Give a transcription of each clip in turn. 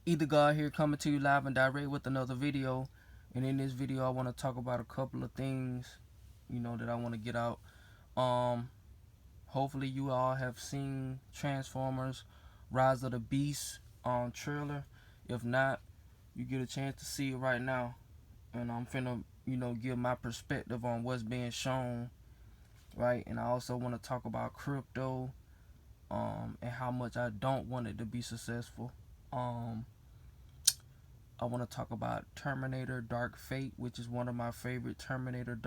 Either God here coming to you live and direct with another video. And in this video I want to talk about a couple of things, that I want to get out. Um Hopefully you all have seen Transformers Rise of the Beast trailer. If not, you get a chance to see it right now. And I'm finna, give my perspective on what's being shown, right? And I also want to talk about crypto, and how much I don't want it to be successful. I want to talk about Terminator Dark Fate, which is one of my favorite Terminator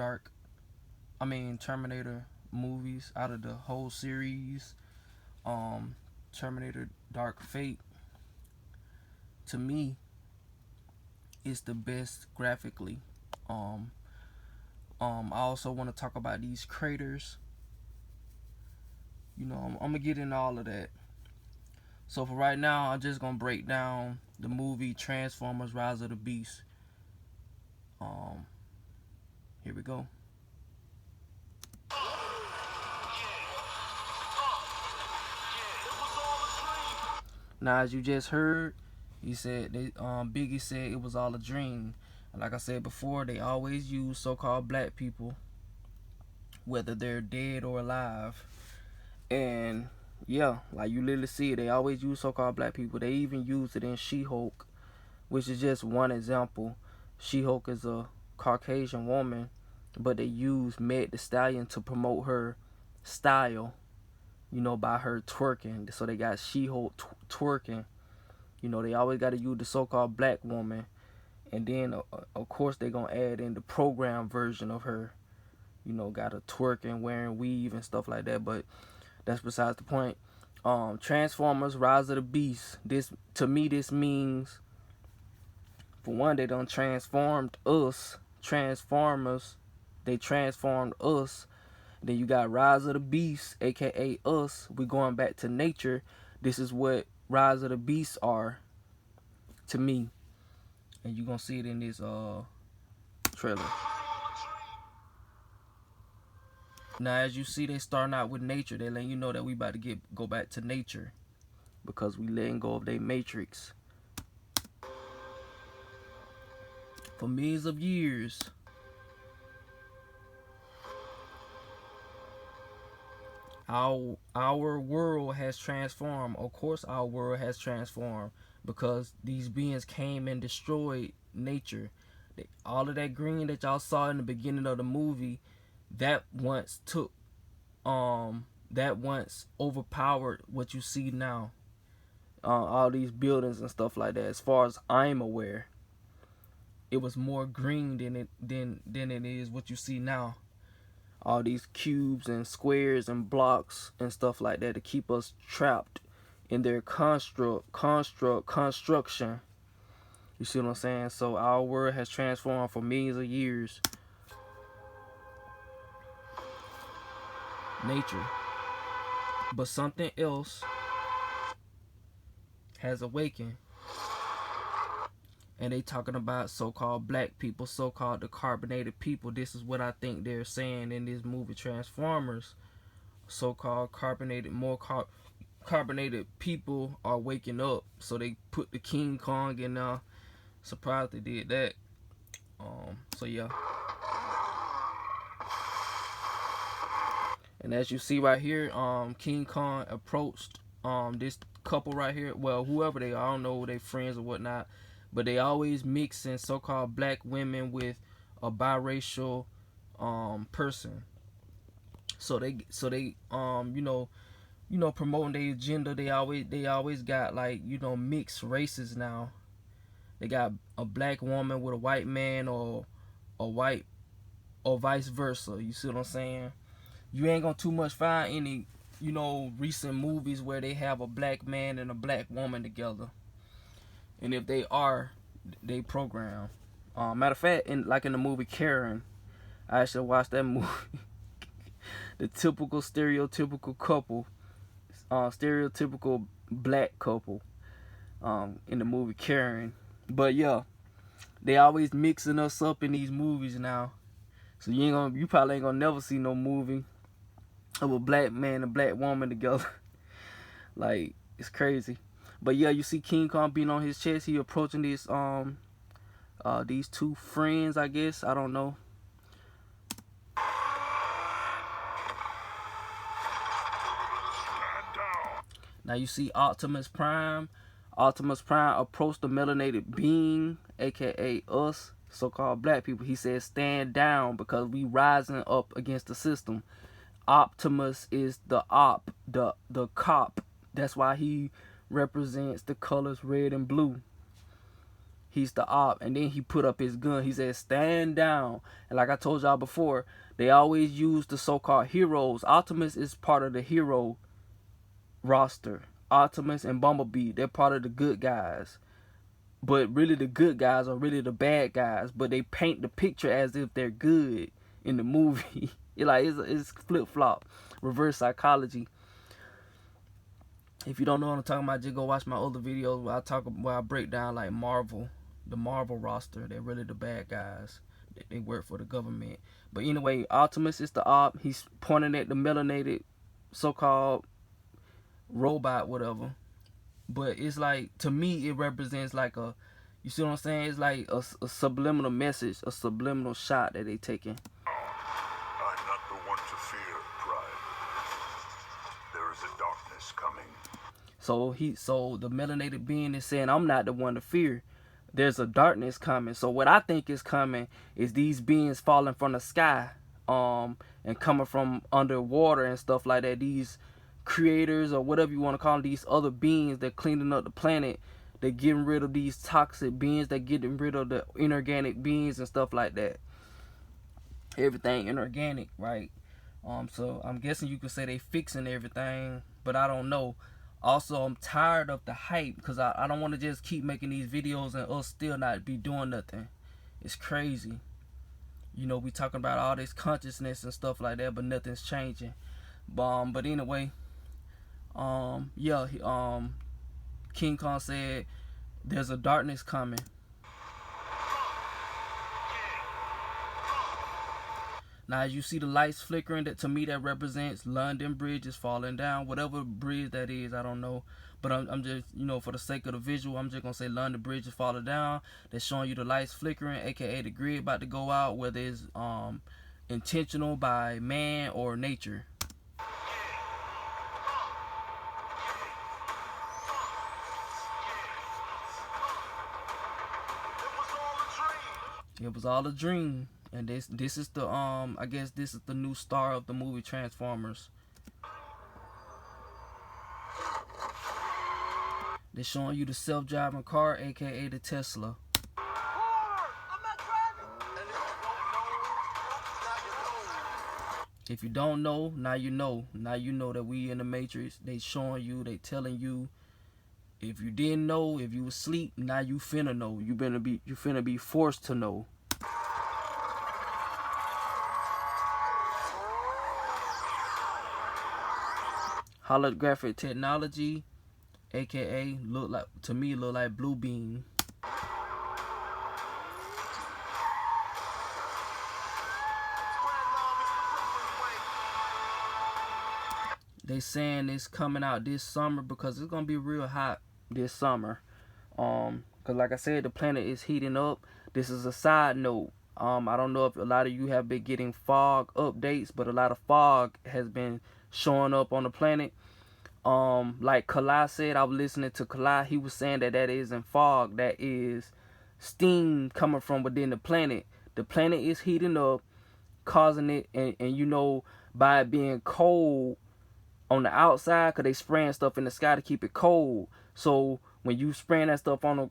movies out of the whole series. Terminator Dark Fate, to me, is the best graphically. I also want to talk about these craters. I'm gonna get into all of that. So for right now, I'm just gonna break down the movie Transformers Rise of the Beast. Here we go. Now, as you just heard, Biggie said it was all a dream. And like I said before, they always use so-called black people, whether they're dead or alive. And yeah, like you literally see it, they always use so-called black people. They even use it in She-Hulk, which is just one example. She-Hulk is a Caucasian woman, but they use Meg Thee Stallion to promote her style, by her twerking. So they got She-Hulk twerking. They always got to use the so-called black woman. And then, of course, they're going to add in the program version of her. Got her twerking, wearing weave and stuff like that. But that's besides the point. Transformers Rise of the Beast. To me, this means, for one, they done transformed us. Transformers, they transformed us. Then you got Rise of the Beast, aka us. We going back to nature. This is what Rise of the Beasts are to me. And you gonna see it in this trailer. Now, as you see, they starting out with nature. They letting you know that we about to go back to nature, because we letting go of their matrix. For millions of years, our world has transformed. Of course, our world has transformed because these beings came and destroyed nature. All of that green that y'all saw in the beginning of the movie, that once overpowered what you see now. All these buildings and stuff like that. As far as I'm aware, it was more green than it is what you see now. All these cubes and squares and blocks and stuff like that to keep us trapped in their construction. You see what I'm saying? So our world has transformed for millions of years. Nature. But something else has awakened. And they talking about so-called black people, so-called the carbonated people. This is what I think they're saying in this movie Transformers. So-called carbonated people are waking up. So they put the King Kong in there. Surprised they did that. So yeah. And as you see right here, King Kong approached this couple right here. Well, whoever they are, I don't know, they friends or whatnot. But they always mix in so-called black women with a biracial person. So they promoting their agenda. They always got, like, mixed races now. They got a black woman with a white man, or a white, or vice versa. You see what I'm saying? You ain't gonna too much find any, recent movies where they have a black man and a black woman together. And if they are, they program. Matter of fact, in the movie Karen, I actually watched that movie. The typical stereotypical couple, stereotypical black couple, in the movie Karen. But yeah, they always mixing us up in these movies now. So you probably ain't gonna never see no movie of a black man and a black woman together. Like, it's crazy. But yeah, you see King Kong being on his chest. He approaching these two friends, I guess. I don't know. Now you see Optimus Prime. Optimus Prime approached the melanated being, aka us, so-called black people. He said, "Stand down because we rising up against the system." Optimus is the cop. That's why he represents the colors red and blue. He's the op. And then he put up his gun. He said, "Stand down." And like I told y'all before, they always use the so-called heroes. Optimus is part of the hero roster. Optimus and Bumblebee, they're part of the good guys. But really the good guys are really the bad guys. But they paint the picture as if they're good in the movie. It's flip-flop. Reverse psychology. If you don't know what I'm talking about, just go watch my other videos where I break down like Marvel. The Marvel roster. They're really the bad guys. They work for the government. But anyway, Optimus is the op. He's pointing at the melanated so-called robot, whatever. But it's like, to me, it represents like a, you see what I'm saying? It's like a subliminal message, a subliminal shot that they taking. I'm not the one to fear, Prime. There is a darkness coming. So the melanated being is saying, I'm not the one to fear. There's a darkness coming. So what I think is coming is these beings falling from the sky, and coming from underwater and stuff like that. These creators, or whatever you want to call them, these other beings, they're cleaning up the planet. They're getting rid of these toxic beings. They're getting rid of the inorganic beings and stuff like that. Everything inorganic, right? So I'm guessing you could say they fixing everything, but I don't know. Also, I'm tired of the hype, because I don't want to just keep making these videos and us still not be doing nothing. It's crazy. You know, we talking about all this consciousness and stuff like that, but nothing's changing. But anyway, King Kong said there's a darkness coming. Now, as you see the lights flickering, that to me that represents London Bridge is falling down. Whatever bridge that is, I don't know. But I'm just, for the sake of the visual, I'm just going to say London Bridge is falling down. They're showing you the lights flickering, aka the grid about to go out, whether it's intentional by man or nature. It was all a dream. And this is the I guess this is the new star of the movie Transformers. They're showing you the self-driving car, aka the Tesla. If you don't know, now you know. Now you know that we in the Matrix. They showing you, they telling you. If you didn't know, if you was asleep, now you finna know. You finna be forced to know. Holographic technology, aka look like Blue Beam. They saying it's coming out this summer because it's gonna be real hot this summer. Cause like I said, the planet is heating up. This is a side note. I don't know if a lot of you have been getting fog updates, but a lot of fog has been showing up on the planet. Like Kalai said, I was listening to Kalai. He was saying that isn't fog. That is steam coming from within the planet. The planet is heating up, causing it, and by it being cold on the outside, because they spraying stuff in the sky to keep it cold. So when you spraying that stuff on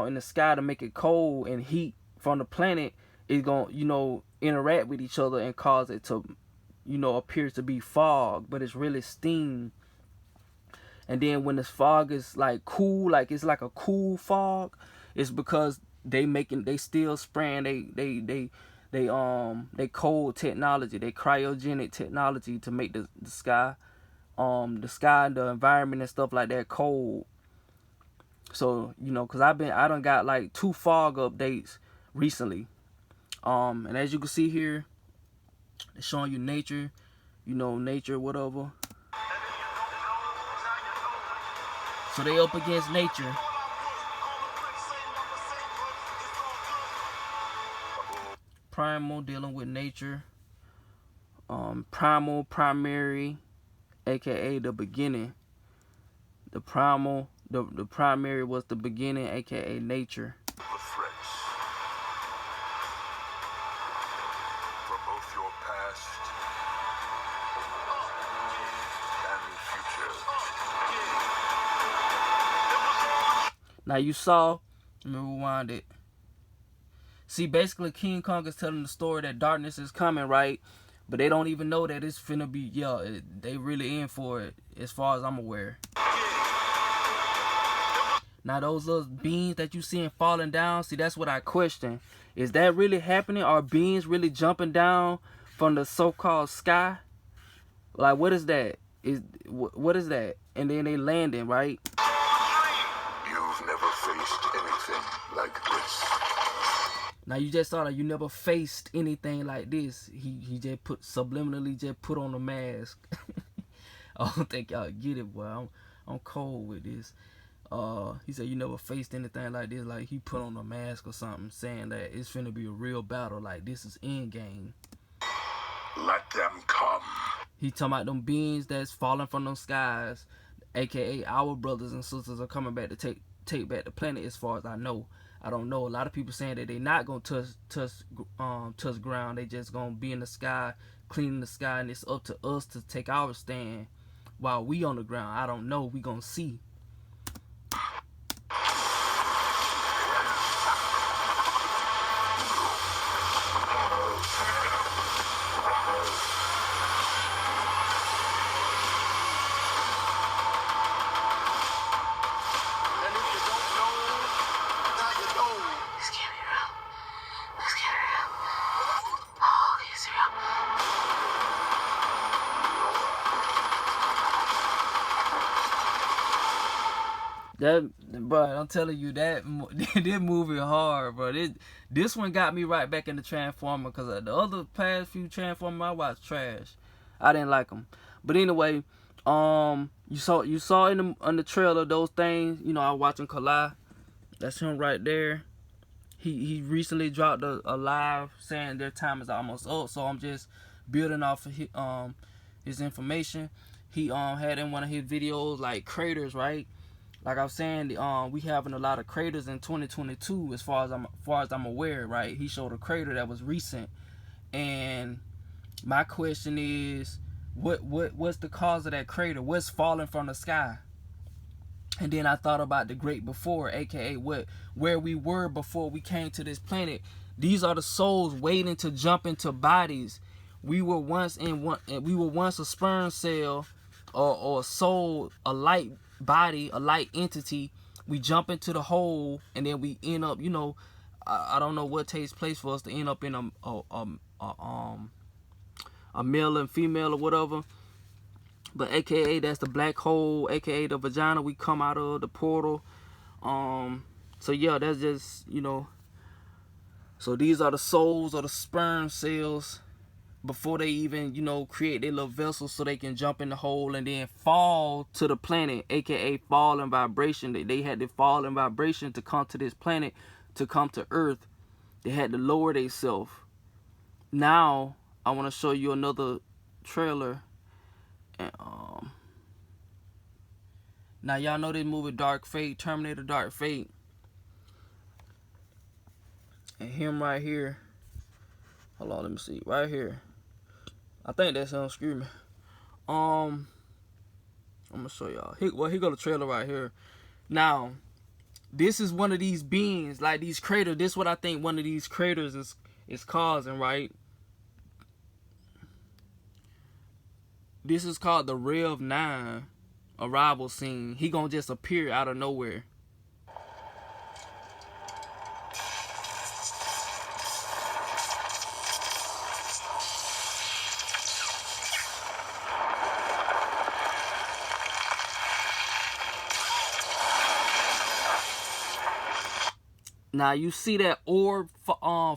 in the sky to make it cold, and heat from the planet is gonna interact with each other and cause it to appears to be fog, but it's really steam. And then when this fog is like cool, like it's like a cool fog, it's because they still spraying they cold technology, they cryogenic technology to make the sky and the environment and stuff like that cold. So because I done got like 2 fog updates recently, and as you can see here, it's showing you nature, nature, whatever. So they up against nature. Primal, dealing with nature. Primal, primary, aka the beginning. The primal, the primary was the beginning, aka nature. The threats from both your past and future. Now you saw, let me rewind it. See, basically King Kong is telling the story that darkness is coming, right? But they don't even know that it's finna be, they really in for it, as far as I'm aware. Now those little beams that you seeing falling down, see, that's what I question. Is that really happening? Are beings really jumping down from the so-called sky? Like, what is that? What is that? And then they landing, right? You've never faced anything like this. Now you just saw that you never faced anything like this. He just subliminally put on a mask. I don't think y'all get it, boy. I'm cold with this. He said you never faced anything like this. Like he put on a mask or something, saying that it's finna be a real battle. Like this is Endgame. Let them come. He talking about them beings that's falling from those skies, aka our brothers and sisters are coming back to take back the planet. As far as I know. I don't know. A lot of people saying that they not gonna touch ground. They just gonna be in the sky, cleaning the sky, and it's up to us to take our stand while we on the ground. I don't know. We gonna see. But I'm telling you that this movie hard, bro. This one got me right back in the Transformer, because the other past few Transformers I watched trash. I didn't like them. But anyway, you saw in the trailer those things. You know, I was watching Kalai. That's him right there. He recently dropped a live saying their time is almost up. So I'm just building off of his information. He had in one of his videos like craters, right? Like I was saying, we having a lot of craters in 2022, as far as I'm aware, right? He showed a crater that was recent, and my question is, what's the cause of that crater? What's falling from the sky? And then I thought about the great before, aka where we were before we came to this planet. These are the souls waiting to jump into bodies. We were once a sperm cell, or a soul, a light body, a light entity. We jump into the hole, and then we end up, I don't know what takes place for us to end up in a male and female or whatever, but aka that's the black hole, aka the vagina we come out of, the portal. So yeah, that's just, so these are the souls or the sperm cells before they even, create their little vessels so they can jump in the hole and then fall to the planet, aka fall in vibration. They had to fall in vibration to come to this planet, to come to Earth. They had to lower themselves. Now, I want to show you another trailer. And, now, y'all know this movie Dark Fate, Terminator Dark Fate. And him right here. Hold on, let me see. Right here. I think that's him screaming. I'm gonna show y'all. Here go the trailer right here. Now, this is one of these beings, like these craters. This is what I think one of these craters is causing, right? This is called the Rev 9 arrival scene. He gonna just appear out of nowhere. Now you see that orb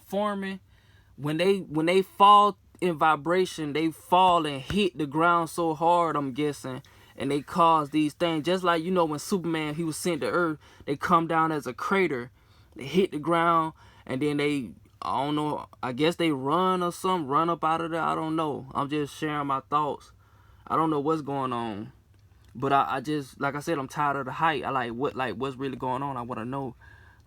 forming. When they fall in vibration, they fall and hit the ground so hard, I'm guessing, and they cause these things. Just like, you know, when Superman, he was sent to Earth, they come down as a crater, they hit the ground, and then they, I don't know, I guess they run or something, run up out of there. I don't know. I'm just sharing my thoughts. I don't know what's going on. But I just, like I said, I'm tired of the hype. I like what's really going on. I want to know,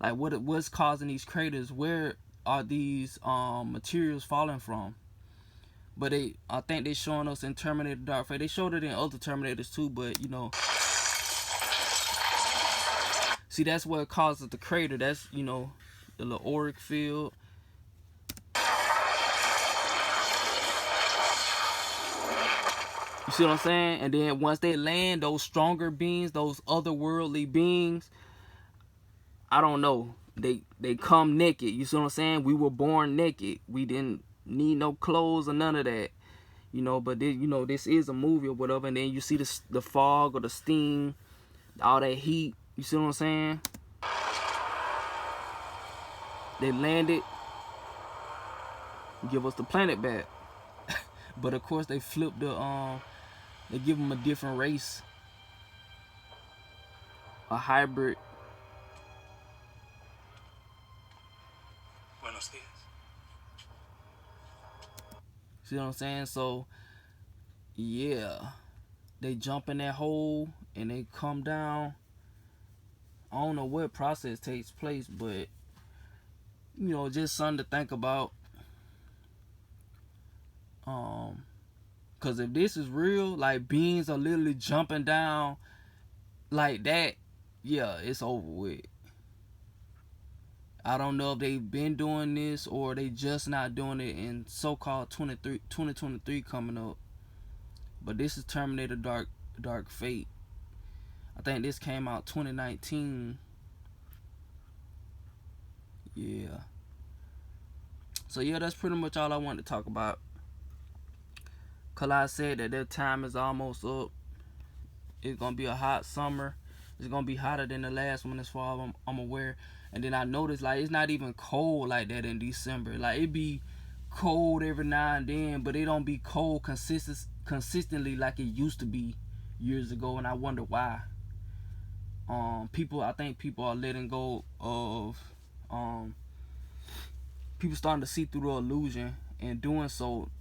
like, what's causing these craters? Where are these materials falling from? But I think they showing us in Terminator Dark Fate. They showed it in other Terminators too, but you know, see, that's what causes the crater. That's, you know, the little auric field. You see what I'm saying? And then once they land, those stronger beings, those otherworldly beings, I don't know. They come naked. You see what I'm saying? We were born naked. We didn't need no clothes or none of that. You know, but this, you know, this is a movie or whatever. And then you see the fog or the steam, all that heat. You see what I'm saying? They landed, give us the planet back. But of course they flipped the they give them a different race, a hybrid. Buenos dias. See what I'm saying? So yeah, they jump in that hole and they come down. I don't know what process takes place, but you know, just something to think about. Cause if this is real, like beings are literally jumping down like that, yeah, it's over with. I don't know if they've been doing this or they just not doing it in so-called 2023 coming up. But this is Terminator Dark Fate. I think this came out 2019. Yeah. So yeah, that's pretty much all I wanted to talk about. Kalai said that their time is almost up. It's gonna be a hot summer. It's gonna be hotter than the last one as far as I'm aware. And then I noticed, like, it's not even cold like that in December. Like, it be cold every now and then, but it don't be cold consistently like it used to be years ago. And I wonder why. I think people are letting go of people starting to see through the illusion, and doing so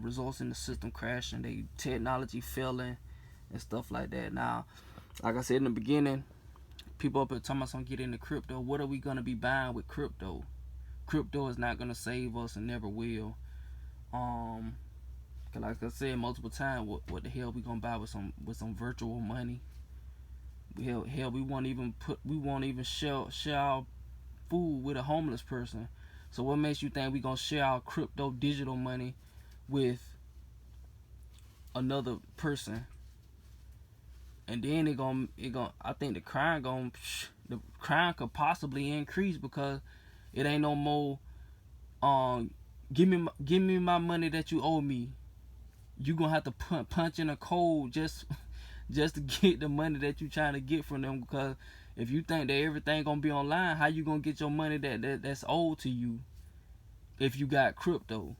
results in the system crashing, they technology failing and stuff like that. Now, like I said in the beginning, people up here talking about something, get into crypto. What are we gonna be buying with crypto? Crypto is not gonna save us and never will. Cause like I said multiple times, what the hell we gonna buy with some virtual money? Hell, we won't even share our food with a homeless person. So what makes you think we gonna share our crypto digital money with another person? And then I think the crime could possibly increase, because it ain't no more give me my money that you owe me. You gonna have to punch in a code just to get the money that you trying to get from them. Because if you think that everything gonna be online, how you gonna get your money that's owed to you if you got crypto?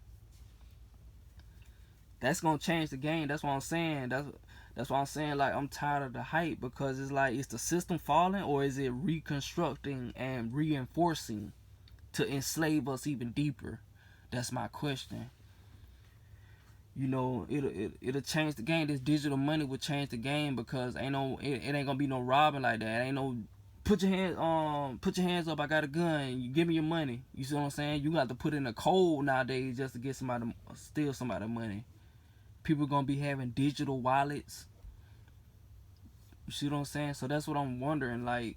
That's gonna change the game. That's what I'm saying. That's why I'm saying, like, I'm tired of the hype, because it's like, is the system falling, or is it reconstructing and reinforcing to enslave us even deeper? That's my question. You know, it'll change the game. This digital money will change the game, because it ain't gonna be no robbing like that. It ain't no put your hands up, I got a gun, you give me your money. You see what I'm saying? You got to put in a code nowadays just to get steal somebody's money. People gonna be having digital wallets. You see what I'm saying? So that's what I'm wondering. Like,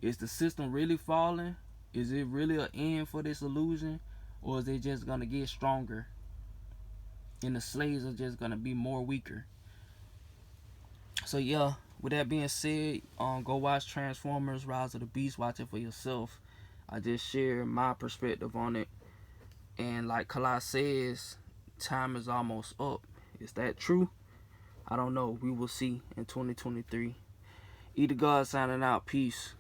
is the system really falling? Is it really an end for this illusion? Or is it just gonna get stronger? And the slaves are just gonna be more weaker. So yeah, with that being said, go watch Transformers Rise of the Beast. Watch it for yourself. I just share my perspective on it. And like Kalai says, time is almost up. Is that true? I don't know. We will see in 2023. Eat the God signing out. Peace.